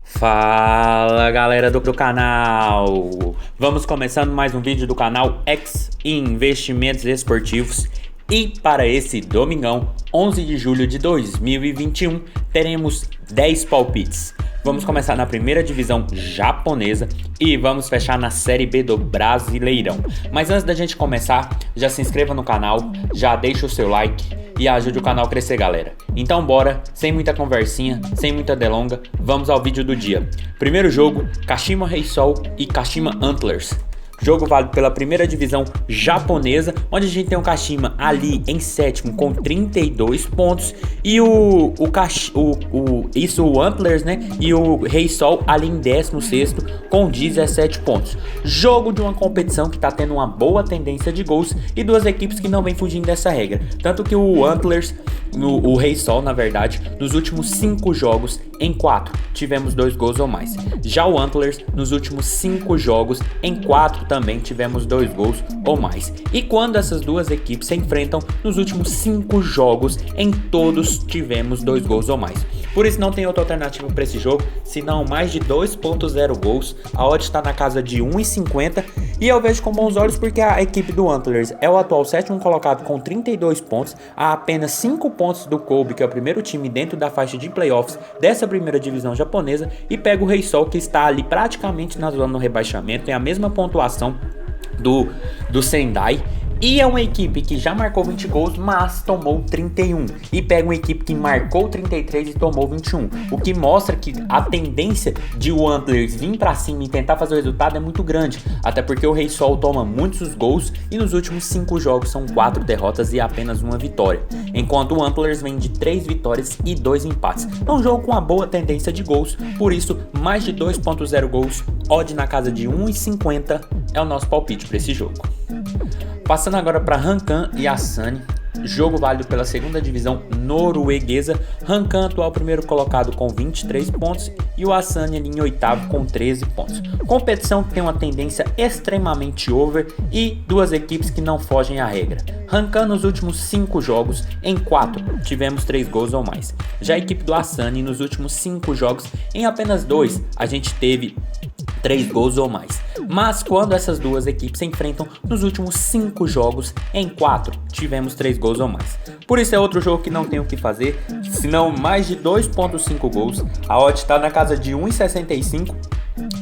Fala galera do canal, vamos começando mais um vídeo do canal X Investimentos Esportivos. E para esse domingão, 11 de julho de 2021, teremos 10 palpites. Vamos começar na primeira divisão japonesa e vamos fechar na Série B do Brasileirão. Mas antes da gente começar, já se inscreva no canal, já deixa o seu like e ajude o canal a crescer, galera. Então bora, sem muita conversinha, sem muita delonga, vamos ao vídeo do dia. Primeiro jogo, Kashima Reysol e Kashima Antlers. Jogo válido pela primeira divisão japonesa, onde a gente tem o Kashima ali em sétimo com 32 pontos e o Antlers, né? E o Reysol ali em 16º com 17 pontos. Jogo de uma competição que tá tendo uma boa tendência de gols e duas equipes que não vem fugindo dessa regra. Tanto que o Antlers, o Reysol na verdade, nos últimos 5 jogos em 4 tivemos 2 gols ou mais. Já o Antlers nos últimos 5 jogos em 4 também tivemos 2 gols ou mais. E quando essas duas equipes se enfrentam, nos últimos 5 jogos em todos tivemos 2 gols ou mais. Por isso não tem outra alternativa para esse jogo, senão mais de 2.0 gols. A odd está na casa de 1,50 e eu vejo com bons olhos porque a equipe do Antlers é o atual sétimo colocado com 32 pontos, a apenas 5 pontos do Kobe, que é o primeiro time dentro da faixa de playoffs dessa primeira divisão japonesa, e pega o Reysol, que está ali praticamente na zona do rebaixamento, tem a mesma pontuação do Sendai. E é uma equipe que já marcou 20 gols, mas tomou 31. E pega uma equipe que marcou 33 e tomou 21. O que mostra que a tendência de o Antlers vir pra cima e tentar fazer o resultado é muito grande. Até porque o Reysol toma muitos gols e nos últimos 5 jogos são 4 derrotas e apenas uma vitória. Enquanto o Antlers vem de 3 vitórias e 2 empates. É um jogo com uma boa tendência de gols, por isso mais de 2.0 gols, odd na casa de 1,50 é o nosso palpite para esse jogo. Passando agora para Hankan e Asani, jogo válido pela segunda divisão norueguesa. Hankan atual primeiro colocado com 23 pontos e o Asani ali em oitavo com 13 pontos. Competição que tem uma tendência extremamente over e duas equipes que não fogem à regra. Hankan nos últimos 5 jogos, em 4 tivemos 3 gols ou mais. Já a equipe do Asani nos últimos 5 jogos, em apenas 2 a gente teve 3 gols ou mais. Mas quando essas duas equipes se enfrentam, nos últimos 5 jogos, em 4 tivemos 3 gols ou mais. Por isso é outro jogo que não tem o que fazer, senão mais de 2.5 gols. A odd está na casa de 1,65.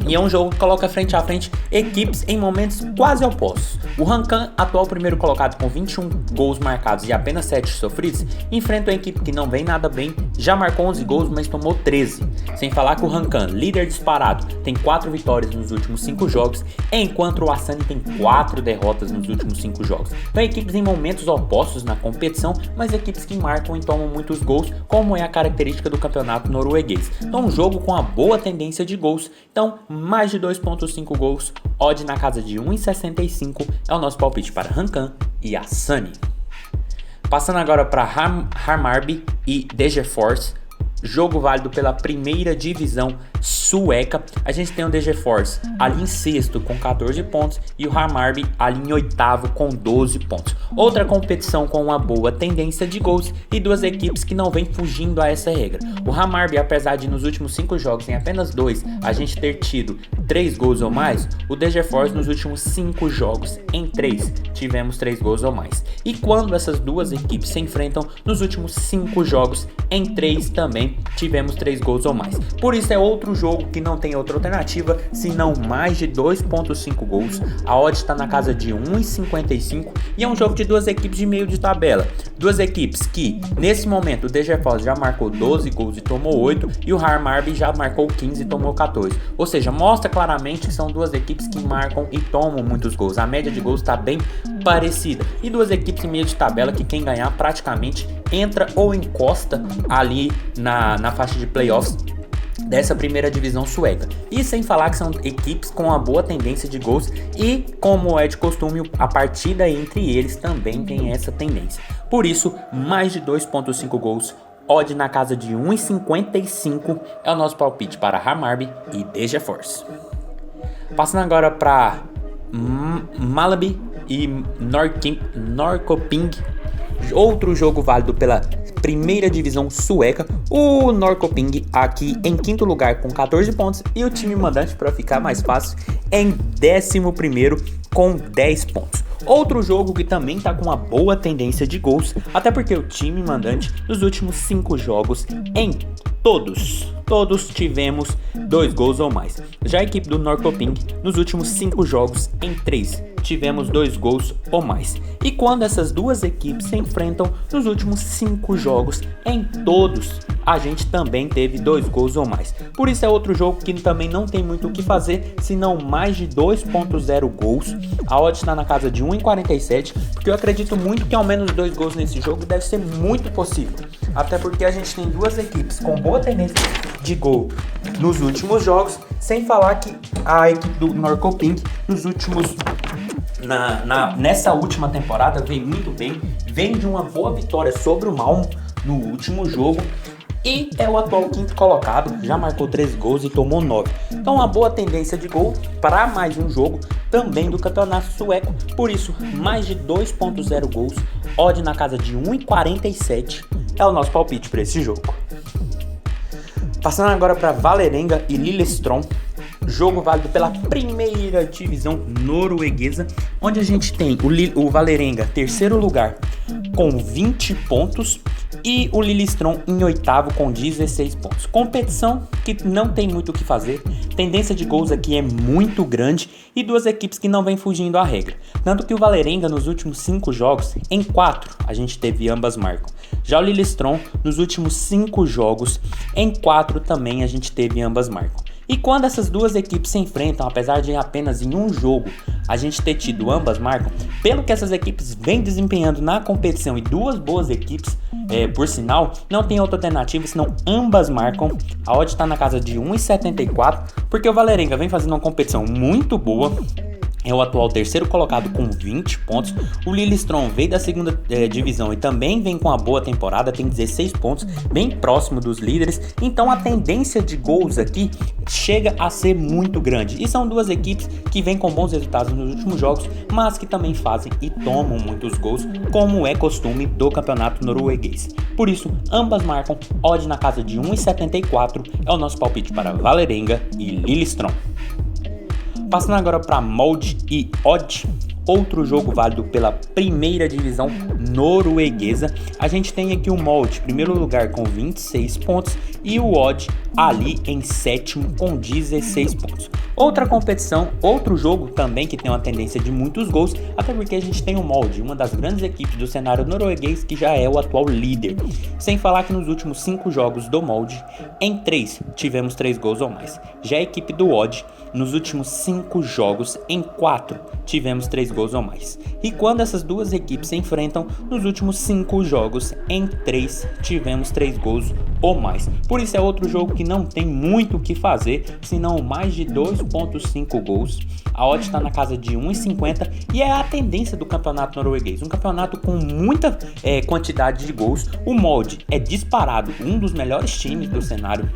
E é um jogo que coloca frente a frente equipes em momentos quase opostos. O Hankan, atual primeiro colocado com 21 gols marcados e apenas 7 sofridos, enfrenta uma equipe que não vem nada bem, já marcou 11 gols, mas tomou 13. Sem falar que o Hankan, líder disparado, tem 4 vitórias nos últimos 5 jogos, enquanto o Asani tem 4 derrotas nos últimos 5 jogos. Então equipes em momentos opostos na competição, mas equipes que marcam e tomam muitos gols, como é a característica do campeonato norueguês. Então um jogo com uma boa tendência de gols, então mais de 2.5 gols, odd na casa de 1,65 é o nosso palpite para Hankan e Asani. Passando agora para Hammarby e DG-Force, jogo válido pela primeira divisão sueca. A gente tem o DG-Force ali em sexto com 14 pontos e o Hammarby ali em oitavo com 12 pontos. Outra competição com uma boa tendência de gols e duas equipes que não vêm fugindo a essa regra. O Hammarby, apesar de nos últimos 5 jogos em apenas 2 a gente ter tido 3 gols ou mais, o DG-Force nos últimos 5 jogos em 3 tivemos 3 gols ou mais. E quando essas duas equipes se enfrentam, nos últimos 5 jogos em 3 também tivemos 3 gols ou mais. Por isso é outro jogo que não tem outra alternativa senão mais de 2.5 gols. A odd está na casa de 1,55 e é um jogo de duas equipes de meio de tabela. Duas equipes que, nesse momento, o DG-Force já marcou 12 gols e tomou 8 e o Hammarby já marcou 15 e tomou 14. Ou seja, mostra claramente que são duas equipes que marcam e tomam muitos gols. A média de gols está bem parecida. E duas equipes em meio de tabela que quem ganhar praticamente entra ou encosta ali na faixa de playoffs dessa primeira divisão sueca. E sem falar que são equipes com uma boa tendência de gols e, como é de costume, a partida entre eles também tem essa tendência. Por isso, mais de 2.5 gols, odd na casa de 1,55 é o nosso palpite para Hammarby e DG-Force. Passando agora para Malaby e Norrköping. Outro jogo válido pela primeira divisão sueca, o Norrköping aqui em quinto lugar com 14 pontos e o time mandante, para ficar mais fácil, em 11º com 10 pontos. Outro jogo que também tá com uma boa tendência de gols, até porque o time mandante nos últimos 5 jogos em todos tivemos 2 gols ou mais. Já a equipe do Norrköping nos últimos 5 jogos em 3 tivemos 2 gols ou mais. E quando essas duas equipes se enfrentam nos últimos 5 jogos em todos, a gente também teve 2 gols ou mais. Por isso é outro jogo que também não tem muito o que fazer, senão mais de 2.0 gols. A odd está na casa de 1,47, porque eu acredito muito que ao menos 2 gols nesse jogo deve ser muito possível. Até porque a gente tem duas equipes com boa tendência de gol nos últimos jogos, sem falar que a equipe do Norrköping nos últimos nessa última temporada veio muito bem, vem de uma boa vitória sobre o Malmö no último jogo e é o atual quinto colocado, já marcou 13 gols e tomou 9. Então uma boa tendência de gol para mais um jogo também do campeonato sueco, por isso mais de 2.0 gols, odd na casa de 1,47 é o nosso palpite para esse jogo. Passando agora para Vålerenga e Lillestrøm, jogo válido pela primeira divisão norueguesa, onde a gente tem o Vålerenga terceiro lugar com 20 pontos e o Lillestrøm em oitavo com 16 pontos. Competição que não tem muito o que fazer, tendência de gols aqui é muito grande e duas equipes que não vêm fugindo à regra. Tanto que o Vålerenga nos últimos 5 jogos, em 4 a gente teve ambas marcam. Já o Lillestrøm nos últimos 5 jogos, em 4 também a gente teve ambas marcam. E quando essas duas equipes se enfrentam, apesar de apenas em um jogo a gente ter tido ambas marcam, pelo que essas equipes vêm desempenhando na competição e duas boas equipes, por sinal, não tem outra alternativa senão ambas marcam. A odd está na casa de 1,74, porque o Vålerenga vem fazendo uma competição muito boa. É o atual terceiro colocado com 20 pontos. O Lillestrøm veio da segunda divisão e também vem com uma boa temporada, tem 16 pontos, bem próximo dos líderes. Então a tendência de gols aqui chega a ser muito grande. E são duas equipes que vêm com bons resultados nos últimos jogos, mas que também fazem e tomam muitos gols, como é costume do campeonato norueguês. Por isso, ambas marcam, odd na casa de 1,74 é o nosso palpite para Vålerenga e Lillestrøm. Passando agora para Molde e Odd, outro jogo válido pela primeira divisão norueguesa. A gente tem aqui o Molde, primeiro lugar com 26 pontos e o Odd ali em sétimo com 16 pontos. Outra competição, outro jogo também que tem uma tendência de muitos gols, até porque a gente tem o Molde, uma das grandes equipes do cenário norueguês que já é o atual líder. Sem falar que nos últimos 5 jogos do Molde, em 3 tivemos 3 gols ou mais. Já a equipe do Odd, nos últimos 5 jogos, em 4 tivemos 3 gols ou mais. E quando essas duas equipes se enfrentam, nos últimos 5 jogos, em 3 tivemos 3 gols ou mais. Por isso é outro jogo que não tem muito o que fazer, senão mais de 2.5 gols. A odd está na casa de 1,50 e é a tendência do campeonato norueguês. Um campeonato com muita quantidade de gols. O Molde é disparado um dos melhores times do cenário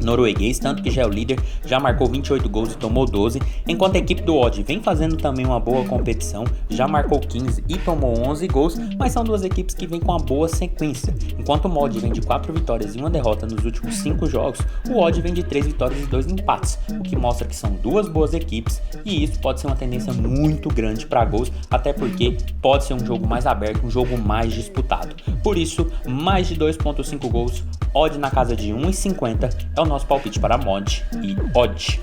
norueguês, tanto que já é o líder, já marcou 28 gols e tomou 12, enquanto a equipe do Odd vem fazendo também uma boa competição, já marcou 15 e tomou 11 gols, mas são duas equipes que vêm com uma boa sequência. Enquanto o Molde vem de 4 vitórias e uma derrota nos últimos 5 jogos, o Odd vem de 3 vitórias e 2 empates, o que mostra que são duas boas equipes e isso pode ser uma tendência muito grande para gols, até porque pode ser um jogo mais aberto, um jogo mais disputado. Por isso, mais de 2.5 gols, odd na casa de 1,50 é o nosso palpite para Mod e Odd.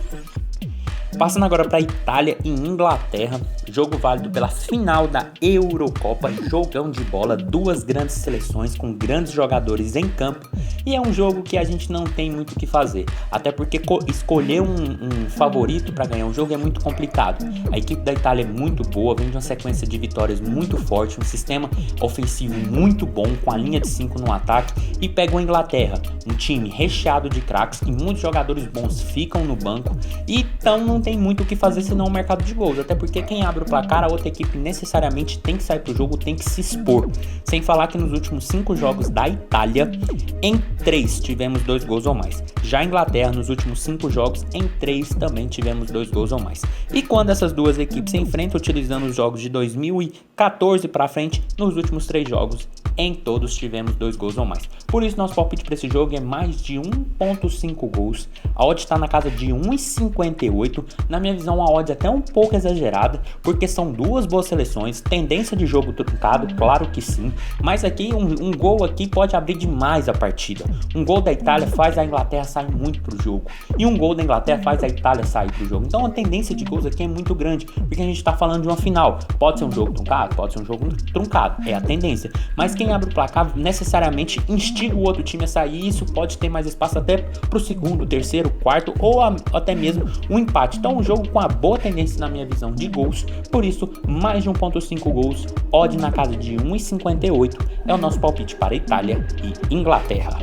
Passando agora para Itália e Inglaterra, jogo válido pela final da Eurocopa, jogão de bola, duas grandes seleções com grandes jogadores em campo e é um jogo que a gente não tem muito o que fazer, até porque escolher um favorito para ganhar um jogo é muito complicado. A equipe da Itália é muito boa, vem de uma sequência de vitórias muito forte, um sistema ofensivo muito bom, com a linha de 5 no ataque e pega a Inglaterra, um time recheado de craques e muitos jogadores bons ficam no banco e então não tem muito o que fazer senão o mercado de gols, até porque quem abre abre o placar, a outra equipe necessariamente tem que sair pro jogo, tem que se expor. Sem falar que nos últimos 5 jogos da Itália, em 3 tivemos 2 gols ou mais. Já a Inglaterra, nos últimos 5 jogos, em 3 também tivemos 2 gols ou mais. E quando essas duas equipes se enfrentam utilizando os jogos de 2014 para frente, nos últimos 3 jogos, em todos tivemos 2 gols ou mais. Por isso, nosso palpite para esse jogo é mais de 1.5 gols. A odd está na casa de 1,58. Na minha visão, a odd é até um pouco exagerada, porque são duas boas seleções, tendência de jogo truncado, claro que sim, mas aqui um gol aqui pode abrir demais a partida. Um gol da Itália faz a Inglaterra sair muito pro jogo, e um gol da Inglaterra faz a Itália sair pro jogo. Então a tendência de gols aqui é muito grande, porque a gente está falando de uma final. Pode ser um jogo truncado? Pode ser um jogo truncado, é a tendência. Mas quem abre o placar necessariamente instiga o outro time a sair, e isso pode ter mais espaço até pro segundo, terceiro, quarto ou até mesmo um empate. Então um jogo com a boa tendência na minha visão de gols, por isso mais de 1.5 gols, odd na casa de 1,58 é o nosso palpite para Itália e Inglaterra.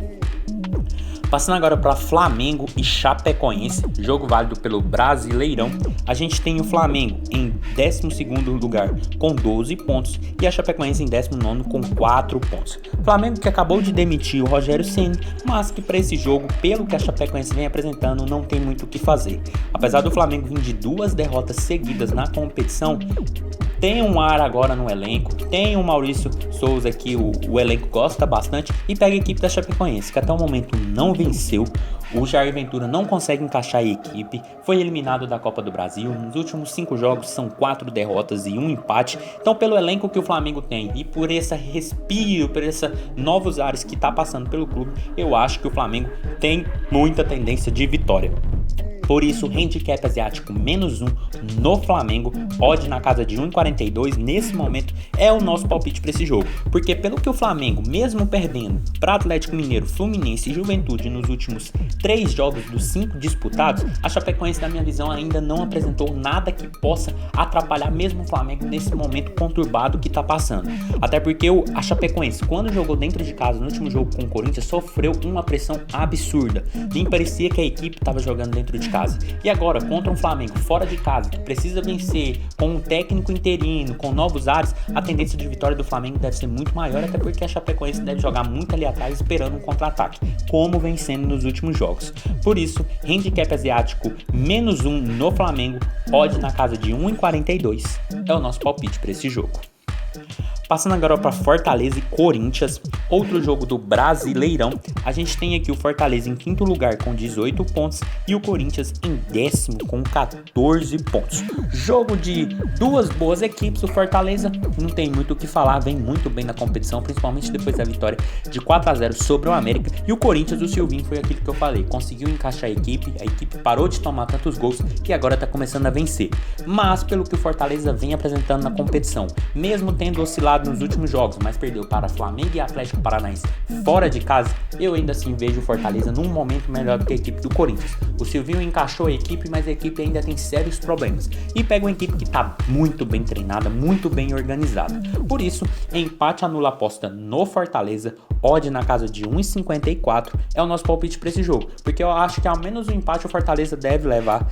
Passando agora para Flamengo e Chapecoense, jogo válido pelo Brasileirão, a gente tem o Flamengo em 12º lugar com 12 pontos e a Chapecoense em 19º com 4 pontos. Flamengo que acabou de demitir o Rogério Ceni, mas que para esse jogo, pelo que a Chapecoense vem apresentando, não tem muito o que fazer. Apesar do Flamengo vir de 2 derrotas seguidas na competição, tem um ar agora no elenco, tem o Maurício Souza que o elenco gosta bastante e pega a equipe da Chapecoense, que até o momento não venceu. O Jair Ventura não consegue encaixar a equipe, foi eliminado da Copa do Brasil. Nos últimos 5 jogos são 4 derrotas e 1 empate. Então, pelo elenco que o Flamengo tem e por esse respiro, por esses novos ares que está passando pelo clube, eu acho que o Flamengo tem muita tendência de vitória. Por isso, handicap asiático -1 no Flamengo, odd na casa de 1,42, nesse momento é o nosso palpite para esse jogo. Porque pelo que o Flamengo, mesmo perdendo para Atlético Mineiro, Fluminense e Juventude nos últimos 3 jogos dos 5 disputados, a Chapecoense, na minha visão, ainda não apresentou nada que possa atrapalhar mesmo o Flamengo nesse momento conturbado que está passando. Até porque a Chapecoense, quando jogou dentro de casa no último jogo com o Corinthians, sofreu uma pressão absurda. Nem parecia que a equipe estava jogando dentro de casa. E agora, contra um Flamengo fora de casa, que precisa vencer, com um técnico interino, com novos ares, a tendência de vitória do Flamengo deve ser muito maior, até porque a Chapecoense deve jogar muito ali atrás esperando um contra-ataque, como vem sendo nos últimos jogos. Por isso, handicap asiático -1 no Flamengo, odd na casa de 1,42 é o nosso palpite para esse jogo. Passando agora para Fortaleza e Corinthians, outro jogo do Brasileirão, a gente tem aqui o Fortaleza em 5º lugar com 18 pontos e o Corinthians em 10º com 14 pontos. Jogo de duas boas equipes, o Fortaleza não tem muito o que falar, vem muito bem na competição, principalmente depois da vitória de 4-0 sobre o América, e o Corinthians, o Silvinho, foi aquilo que eu falei, conseguiu encaixar a equipe parou de tomar tantos gols e agora está começando a vencer. Mas pelo que o Fortaleza vem apresentando na competição, mesmo tendo oscilado nos últimos jogos, mas perdeu para Flamengo e Atlético Paranaense fora de casa, eu ainda assim vejo o Fortaleza num momento melhor do que a equipe do Corinthians. O Silvinho encaixou a equipe, mas a equipe ainda tem sérios problemas e pega uma equipe que está muito bem treinada, muito bem organizada. Por isso, empate anula a aposta no Fortaleza, odd na casa de 1,54 é o nosso palpite para esse jogo, porque eu acho que ao menos o empate o Fortaleza deve levar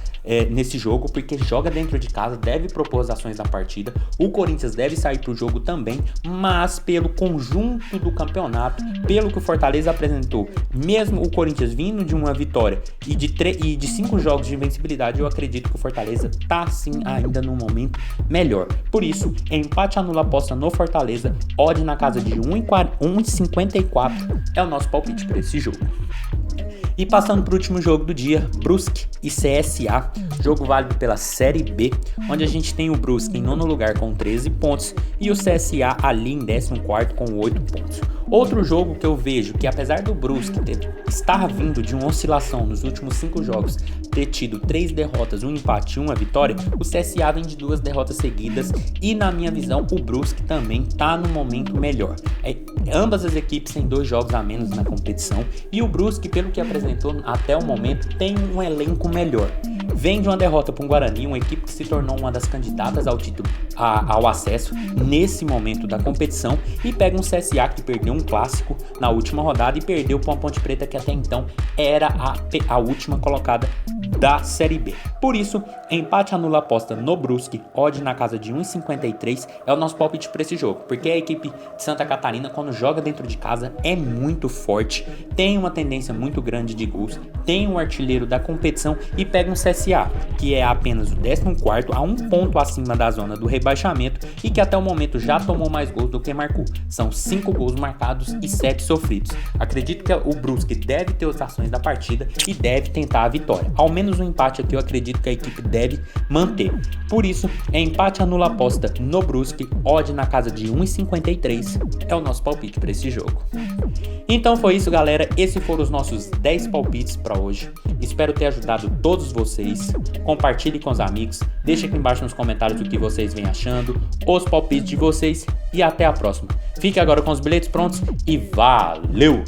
nesse jogo, porque joga dentro de casa, deve propor as ações da partida, o Corinthians deve sair para o jogo também, mas pelo conjunto do campeonato, pelo que o Fortaleza apresentou, mesmo o Corinthians vindo de uma vitória e de 5 jogos de invencibilidade, eu acredito que o Fortaleza tá sim ainda num momento melhor. Por isso, empate anula a aposta no Fortaleza, odd na casa de 1,54 é o nosso palpite para esse jogo. E passando para o último jogo do dia, Brusque e CSA, jogo válido pela Série B, onde a gente tem o Brusque em 9º lugar com 13 pontos e o CSA ali em 14º com 8 pontos. Outro jogo que eu vejo que, apesar do Brusque estar vindo de uma oscilação nos últimos 5 jogos, ter tido 3 derrotas, 1 empate e 1 vitória, o CSA vem de 2 derrotas seguidas e, na minha visão, o Brusque também está no momento melhor. Ambas as equipes têm 2 jogos a menos na competição e o Brusque, pelo que apresentou até o momento, tem um elenco melhor. Vem de uma derrota para o Guarani, uma equipe que se tornou uma das candidatas ao título, ao acesso nesse momento da competição, e pega um CSA que perdeu um clássico na última rodada e perdeu para uma Ponte Preta que até então era a última colocada da Série B. Por isso, empate anula aposta no Brusque, odd na casa de 1,53 é o nosso palpite para esse jogo, porque a equipe de Santa Catarina, quando joga dentro de casa, é muito forte, tem uma tendência muito grande de gols, tem um artilheiro da competição e pega um CSA, que é apenas o 14º, a 1 ponto acima da zona do rebaixamento e que até o momento já tomou mais gols do que marcou. São 5 gols marcados e 7 sofridos. Acredito que o Brusque deve ter as ações da partida e deve tentar a vitória. Ao menos um empate aqui eu acredito que a equipe deve manter. Por isso, empate anula aposta no Brusque, odd na casa de 1,53 é o nosso palpite para esse jogo. Então foi isso, galera. Esses foram os nossos 10 palpites para hoje. Espero ter ajudado todos vocês. Compartilhe com os amigos. Deixe aqui embaixo nos comentários o que vocês vêm achando, os palpites de vocês e até a próxima. Fique agora com os bilhetes prontos e valeu!